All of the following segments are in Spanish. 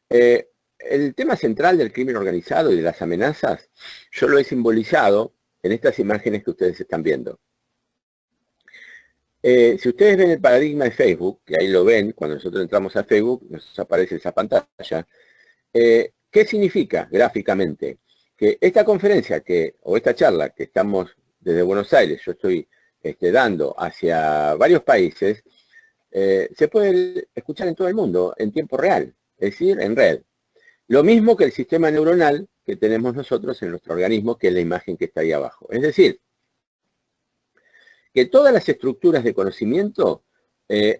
El tema central del crimen organizado y de las amenazas, yo lo he simbolizado en estas imágenes que ustedes están viendo. Si ustedes ven el paradigma de Facebook, que ahí lo ven, cuando nosotros entramos a Facebook, nos aparece esa pantalla. ¿Qué significa gráficamente? Que esta conferencia o esta charla que estamos desde Buenos Aires, yo estoy dando hacia varios países, se puede escuchar en todo el mundo en tiempo real, es decir, en red. Lo mismo que el sistema neuronal que tenemos nosotros en nuestro organismo, que es la imagen que está ahí abajo. Es decir, que todas las estructuras de conocimiento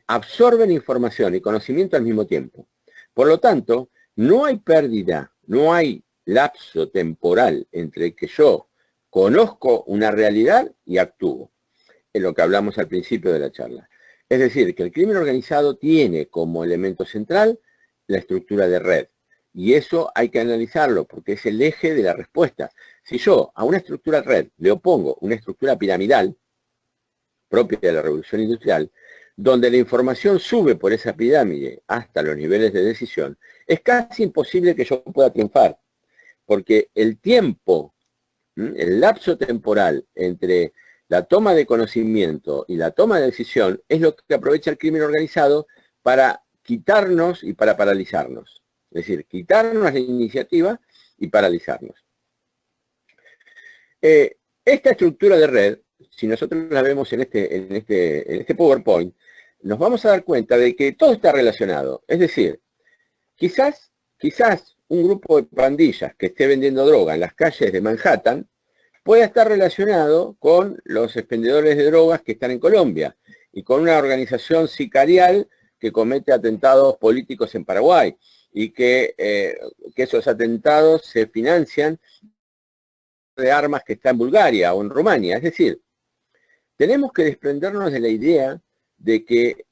absorben información y conocimiento al mismo tiempo. Por lo tanto, no hay pérdida, no hay lapso temporal entre que yo conozco una realidad y actúo, en lo que hablamos al principio de la charla. Es decir, que el crimen organizado tiene como elemento central la estructura de red. Y eso hay que analizarlo porque es el eje de la respuesta. Si yo a una estructura de red le opongo una estructura piramidal, propia de la revolución industrial, donde la información sube por esa pirámide hasta los niveles de decisión, es casi imposible que yo pueda triunfar, porque el tiempo, el lapso temporal entre la toma de conocimiento y la toma de decisión es lo que aprovecha el crimen organizado para quitarnos y para paralizarnos. Es decir, quitarnos la iniciativa y paralizarnos. Esta estructura de red, si nosotros la vemos en este PowerPoint, nos vamos a dar cuenta de que todo está relacionado. Es decir, quizás un grupo de pandillas que esté vendiendo droga en las calles de Manhattan pueda estar relacionado con los expendedores de drogas que están en Colombia y con una organización sicarial que comete atentados políticos en Paraguay y que esos atentados se financian de armas que está en Bulgaria o en Rumania. Es decir, tenemos que desprendernos de la idea de que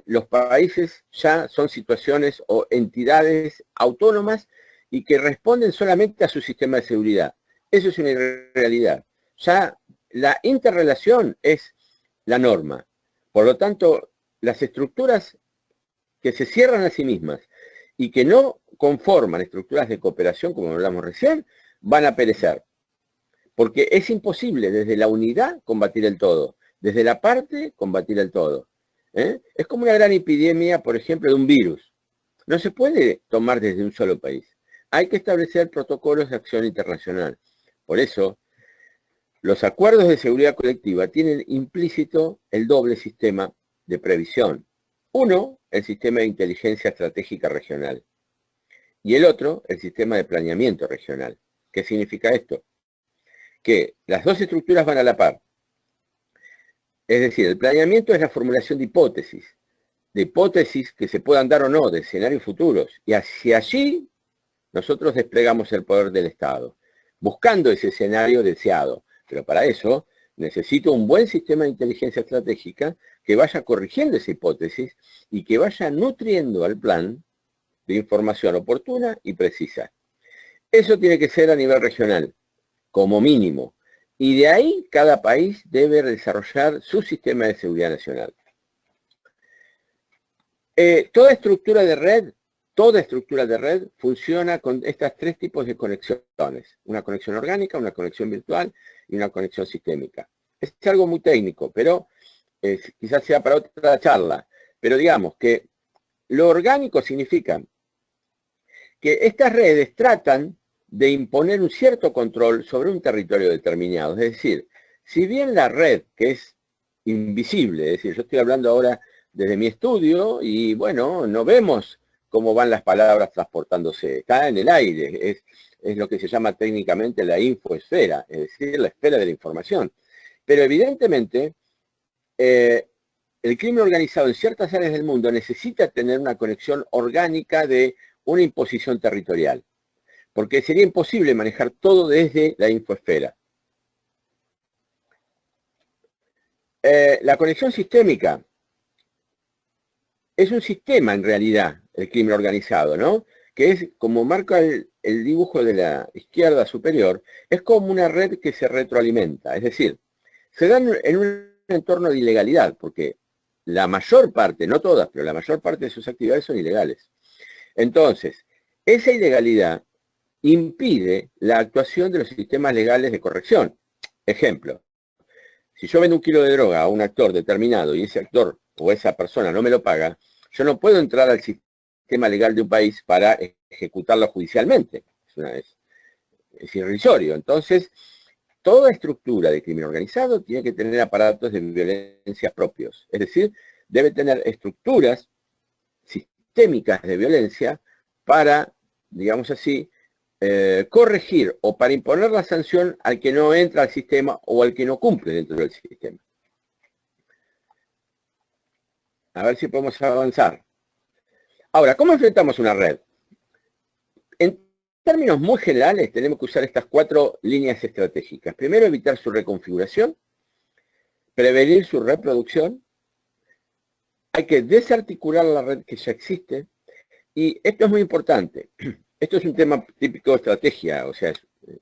los países ya son situaciones o entidades autónomas y que responden solamente a su sistema de seguridad. Eso es una irrealidad. Ya la interrelación es la norma. Por lo tanto, las estructuras que se cierran a sí mismas y que no conforman estructuras de cooperación, como hablamos recién, van a perecer. Porque es imposible desde la unidad combatir el todo, desde la parte combatir el todo. Es como una gran epidemia, por ejemplo, de un virus. No se puede tomar desde un solo país. Hay que establecer protocolos de acción internacional. Por eso, los acuerdos de seguridad colectiva tienen implícito el doble sistema de previsión. Uno, el sistema de inteligencia estratégica regional. Y el otro, el sistema de planeamiento regional. ¿Qué significa esto? Que las dos estructuras van a la par. Es decir, el planeamiento es la formulación de hipótesis que se puedan dar o no, de escenarios futuros. Y hacia allí nosotros desplegamos el poder del Estado, buscando ese escenario deseado. Pero para eso necesito un buen sistema de inteligencia estratégica que vaya corrigiendo esa hipótesis y que vaya nutriendo al plan de información oportuna y precisa. Eso tiene que ser a nivel regional, como mínimo. Y de ahí cada país debe desarrollar su sistema de seguridad nacional. Toda estructura de red funciona con estos tres tipos de conexiones. Una conexión orgánica, una conexión virtual y una conexión sistémica. Es algo muy técnico, pero quizás sea para otra charla. Pero digamos que lo orgánico significa que estas redes tratan de imponer un cierto control sobre un territorio determinado. Es decir, si bien la red, que es invisible, es decir, yo estoy hablando ahora desde mi estudio y bueno, no vemos cómo van las palabras transportándose, está en el aire, es lo que se llama técnicamente la infoesfera, es decir, la esfera de la información. Pero evidentemente, el crimen organizado en ciertas áreas del mundo necesita tener una conexión orgánica de una imposición territorial, porque sería imposible manejar todo desde la infoesfera. La conexión sistémica es un sistema en realidad, el crimen organizado, ¿no? Que es, como marca el dibujo de la izquierda superior, es como una red que se retroalimenta, es decir, se dan en un entorno de ilegalidad, porque la mayor parte, no todas, pero la mayor parte de sus actividades son ilegales. Entonces, esa ilegalidad impide la actuación de los sistemas legales de corrección. Ejemplo, si yo vendo 1 kilo de droga a un actor determinado y ese actor o esa persona no me lo paga, yo no puedo entrar al sistema legal de un país para ejecutarlo judicialmente. Es irrisorio. Entonces, toda estructura de crimen organizado tiene que tener aparatos de violencia propios. Es decir, debe tener estructuras sistémicas de violencia para, digamos así, corregir o para imponer la sanción al que no entra al sistema o al que no cumple dentro del sistema. A ver si podemos avanzar. Ahora, ¿cómo enfrentamos una red? En términos muy generales, tenemos que usar estas 4 líneas estratégicas. Primero, evitar su reconfiguración, prevenir su reproducción, hay que desarticular la red que ya existe, y esto es muy importante. Esto es un tema típico de estrategia, o sea,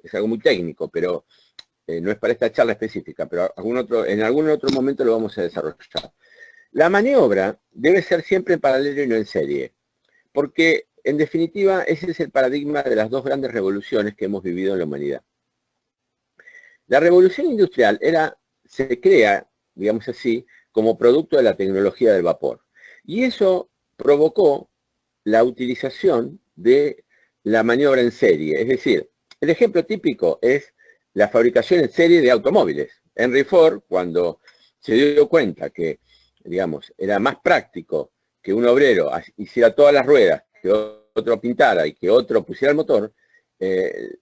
es algo muy técnico, pero no es para esta charla específica, pero en algún otro momento lo vamos a desarrollar. La maniobra debe ser siempre en paralelo y no en serie, porque en definitiva ese es el paradigma de las 2 grandes revoluciones que hemos vivido en la humanidad. La revolución industrial se crea, digamos así, como producto de la tecnología del vapor, y eso provocó la utilización de la maniobra en serie. Es decir, el ejemplo típico es la fabricación en serie de automóviles. Henry Ford, cuando se dio cuenta que, digamos, era más práctico que un obrero hiciera todas las ruedas, que otro pintara y que otro pusiera el motor,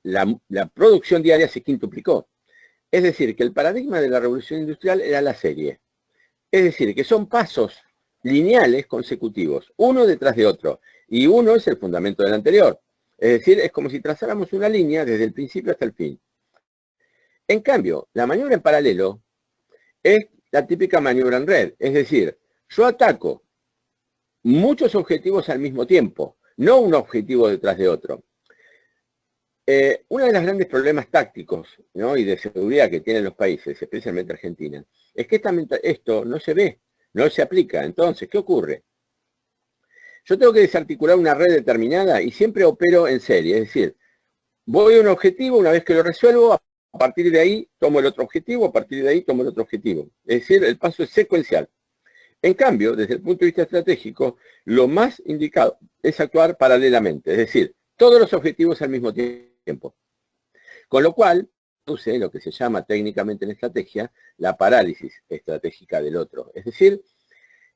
la producción diaria se quintuplicó. Es decir, que el paradigma de la revolución industrial era la serie. Es decir, que son pasos lineales consecutivos, uno detrás de otro, y uno es el fundamento del anterior. Es decir, es como si trazáramos una línea desde el principio hasta el fin. En cambio, la maniobra en paralelo es la típica maniobra en red. Es decir, yo ataco muchos objetivos al mismo tiempo, no un objetivo detrás de otro. Uno de los grandes problemas tácticos, ¿no?, y de seguridad que tienen los países, especialmente Argentina, es que esto no se ve, no se aplica. Entonces, ¿qué ocurre? Yo tengo que desarticular una red determinada y siempre opero en serie. Es decir, voy a un objetivo, una vez que lo resuelvo, a partir de ahí tomo el otro objetivo, a partir de ahí tomo el otro objetivo. Es decir, el paso es secuencial. En cambio, desde el punto de vista estratégico, lo más indicado es actuar paralelamente, es decir, todos los objetivos al mismo tiempo. Con lo cual, produce lo que se llama técnicamente en estrategia la parálisis estratégica del otro. Es decir,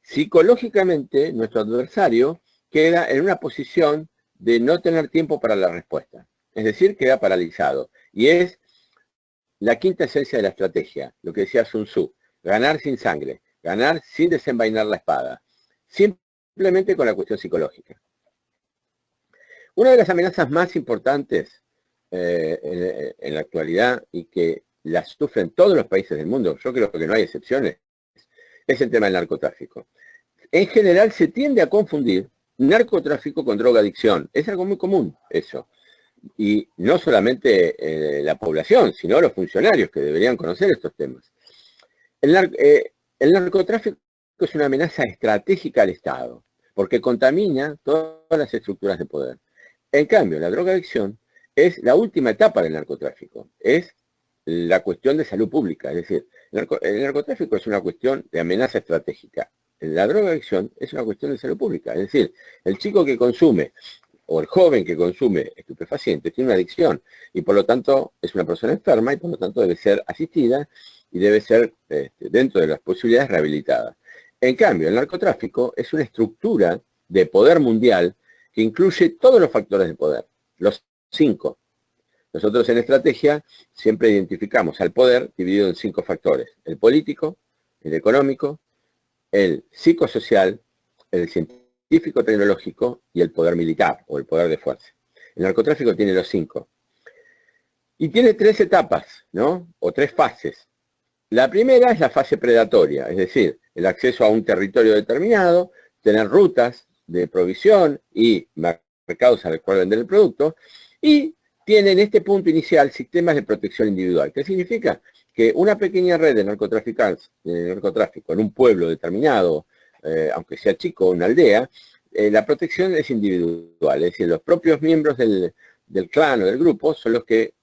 psicológicamente nuestro adversario queda en una posición de no tener tiempo para la respuesta. Es decir, queda paralizado. Y es la quinta esencia de la estrategia, lo que decía Sun Tzu, ganar sin sangre, ganar sin desenvainar la espada, simplemente con la cuestión psicológica. Una de las amenazas más importantes en la actualidad y que las sufren todos los países del mundo, yo creo que no hay excepciones, es el tema del narcotráfico. En general se tiende a confundir narcotráfico con drogadicción. Es algo muy común eso. Y no solamente la población, sino los funcionarios que deberían conocer estos temas. El narcotráfico es una amenaza estratégica al Estado, porque contamina todas las estructuras de poder. En cambio, la drogadicción es la última etapa del narcotráfico, es la cuestión de salud pública. Es decir, el narcotráfico es una cuestión de amenaza estratégica. La drogadicción es una cuestión de salud pública. Es decir, el chico que consume o el joven que consume estupefacientes tiene una adicción y por lo tanto es una persona enferma y por lo tanto debe ser asistida y debe ser, dentro de las posibilidades, rehabilitada. En cambio, el narcotráfico es una estructura de poder mundial que incluye todos los factores de poder, los 5. Nosotros en estrategia siempre identificamos al poder dividido en 5 factores: el político, el económico, el psicosocial, el científico-tecnológico y el poder militar o el poder de fuerza. El narcotráfico tiene los 5. Y tiene 3 etapas, ¿no?, o 3 fases. La primera es la fase predatoria, es decir, el acceso a un territorio determinado, tener rutas de provisión y mercados al cual vender el producto, y tiene en este punto inicial sistemas de protección individual. ¿Qué significa? Que una pequeña red de narcotráfico en un pueblo determinado, aunque sea chico, una aldea, la protección es individual, es decir, los propios miembros del clan o del grupo son los que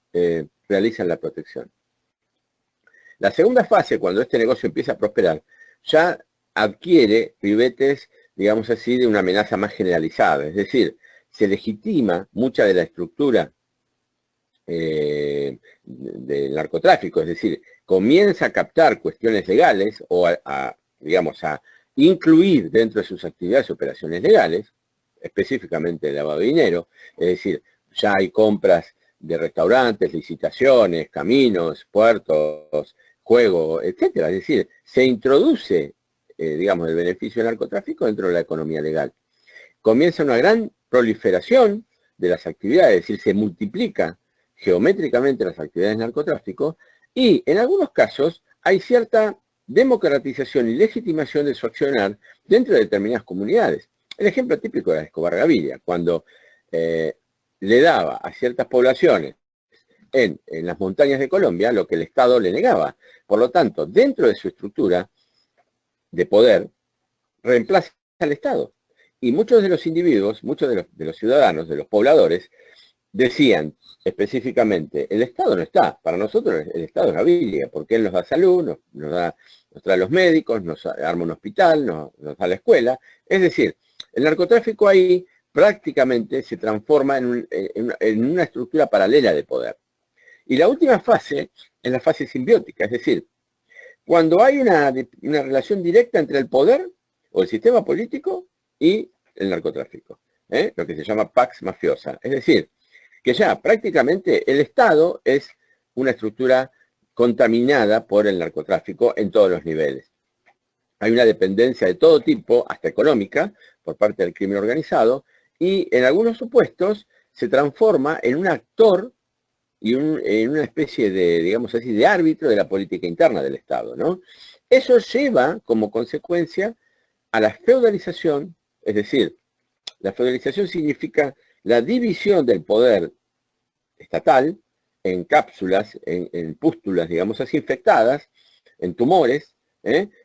realizan la protección. La segunda fase, cuando este negocio empieza a prosperar, ya adquiere ribetes, digamos así, de una amenaza más generalizada. Es decir, se legitima mucha de la estructura del narcotráfico, es decir, comienza a captar cuestiones legales o digamos, a incluir dentro de sus actividades operaciones legales, específicamente el lavado de dinero, es decir, ya hay compras de restaurantes, licitaciones, caminos, puertos, juego, etcétera. Es decir, se introduce, digamos, el beneficio del narcotráfico dentro de la economía legal. Comienza una gran proliferación de las actividades, es decir, se multiplica geométricamente las actividades de narcotráfico y en algunos casos hay cierta democratización y legitimación de su accionar dentro de determinadas comunidades. El ejemplo típico era Escobar Gaviria, cuando le daba a ciertas poblaciones en las montañas de Colombia lo que el Estado le negaba. Por lo tanto, dentro de su estructura de poder, reemplaza al Estado. Y muchos de los individuos, muchos de los ciudadanos, de los pobladores, decían específicamente, el Estado no está, para nosotros el Estado es Gaviria, porque él nos da salud, nos trae los médicos, nos arma un hospital, nos da la escuela. Es decir, el narcotráfico ahí prácticamente se transforma en una estructura paralela de poder. Y la última fase es la fase simbiótica, es decir, cuando hay una relación directa entre el poder o el sistema político y el narcotráfico, lo que se llama pax mafiosa. Es decir, que ya prácticamente el Estado es una estructura contaminada por el narcotráfico en todos los niveles. Hay una dependencia de todo tipo, hasta económica, por parte del crimen organizado, y en algunos supuestos se transforma en un actor y en una especie de, digamos así, de árbitro de la política interna del Estado, ¿no? Eso lleva como consecuencia a la feudalización, es decir, la feudalización significa la división del poder estatal en cápsulas, en pústulas, digamos así, infectadas, en tumores,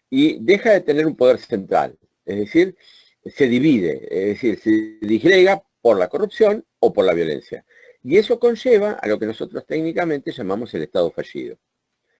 y deja de tener un poder central, es decir, se divide, es decir, se disgrega por la corrupción o por la violencia. Y eso conlleva a lo que nosotros técnicamente llamamos el Estado fallido.